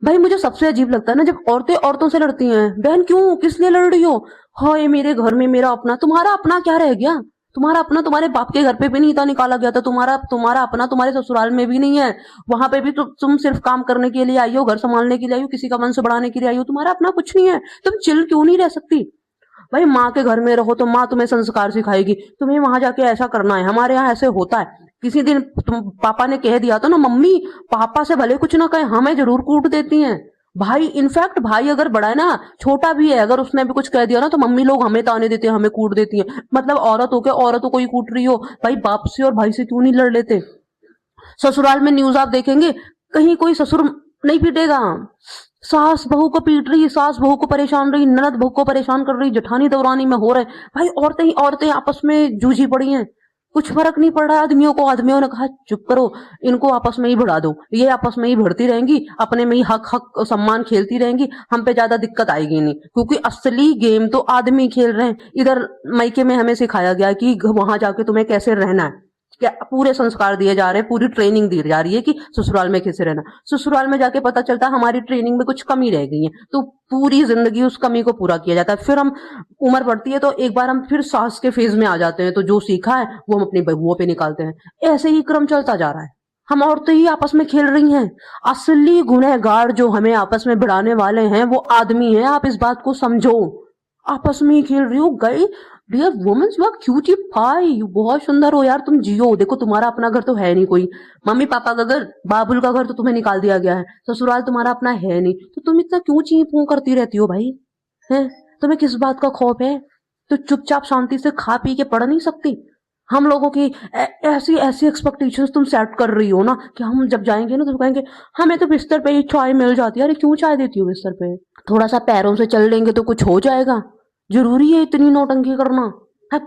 भाई मुझे सबसे अजीब लगता है ना जब औरतें औरतों से लड़ती हैं। बहन क्यों, किस लिए लड़ रही हो? हाय मेरे घर में मेरा अपना, तुम्हारा अपना क्या रह गया? तुम्हारा अपना तुम्हारे बाप के घर पे भी नहीं था, निकाला गया था। तुम्हारा तुम्हारा अपना तुम्हारे ससुराल में भी नहीं है। वहां पे भी तुम सिर्फ काम करने के लिए आई हो, घर संभालने के लिए आई हो, किसी का वंश बढ़ाने के लिए आई हो। तुम्हारा अपना कुछ नहीं है। तुम चिल क्यों नहीं रह सकती? भाई माँ के घर में रहो तो माँ तुम्हें संस्कार सिखाएगी, तुम्हें वहां जाके ऐसा करना है। हमारे यहाँ ऐसे होता है। किसी दिन तुम पापा ने कह दिया तो ना, मम्मी पापा से भले कुछ ना कहे, हमें जरूर कूट देती हैं। भाई इनफैक्ट भाई अगर बड़ा है ना, छोटा भी है, अगर उसने भी कुछ कह दिया ना तो मम्मी लोग हमें ताने देते हैं, हमें कूट देती हैं। मतलब औरत होके औरतों को ही कूट रही हो। भाई बाप से और भाई से क्यों नहीं लड़ लेते? ससुराल में न्यूज आप देखेंगे, कहीं कोई ससुर नहीं पीटेगा। सास बहू को पीट रही, सास बहू को परेशान रही, ननद बहू को परेशान कर रही, जेठानी दौरानी में हो रहे। भाई औरतें ही औरतें आपस में जूझी पड़ी हैं। कुछ फर्क नहीं पड़ रहा है आदमियों को। आदमियों ने कहा चुप करो, इनको आपस में ही भिड़ा दो, ये आपस में ही भिड़ती रहेंगी, अपने में ही हक हक सम्मान खेलती रहेंगी, हम पे ज्यादा दिक्कत आएगी नहीं। क्योंकि असली गेम तो आदमी खेल रहे हैं। इधर मायके में हमें सिखाया गया कि वहां जाके तुम्हें कैसे रहना है, क्या पूरे संस्कार दिए जा रहे हैं, पूरी ट्रेनिंग दी जा रही है कि ससुराल में कैसे रहना। ससुराल में जाके पता चलता है हमारी ट्रेनिंग में कुछ कमी रह गई है, तो पूरी जिंदगी उस कमी को पूरा किया जाता है। फिर हम उम्र बढ़ती है तो एक बार हम फिर सास के फेज में आ जाते हैं, तो जो सीखा है वो हम अपनी बहुओं पे निकालते हैं। ऐसे ही क्रम चलता जा रहा है। हम औरतें ही आपस में खेल रही हैं। असली गुनहगार जो हमें आपस में भिड़ाने वाले हैं वो आदमी है। आप इस बात को समझो। आपस में ही खेल रही हो। गई dear womens, you are cutie pie, you बहुत सुंदर हो यार, तुम जियो। देखो तुम्हारा अपना घर तो है नहीं कोई, मम्मी पापा का घर, बाबुल का घर तो तुम्हें निकाल दिया गया है, ससुराल तुम्हारा अपना है नहीं, तो तुम इतना क्यों ची पू करती रहती हो भाई? हैं? तुम्हें किस बात का खौफ है? तो चुपचाप शांति से खा पी के पढ़ नहीं सकती? हम लोगों की ऐसी ऐसी एक्सपेक्टेशंस तुम सेट कर रही हो ना कि हम जब जाएंगे ना तो कहेंगे हमें तो बिस्तर पे ही चाय मिल जाती है। अरे क्यों चाय देती हो बिस्तर पे? थोड़ा सा पैरों से चल लेंगे तो कुछ हो जाएगा? जरूरी है इतनी नौटंकी करना? है?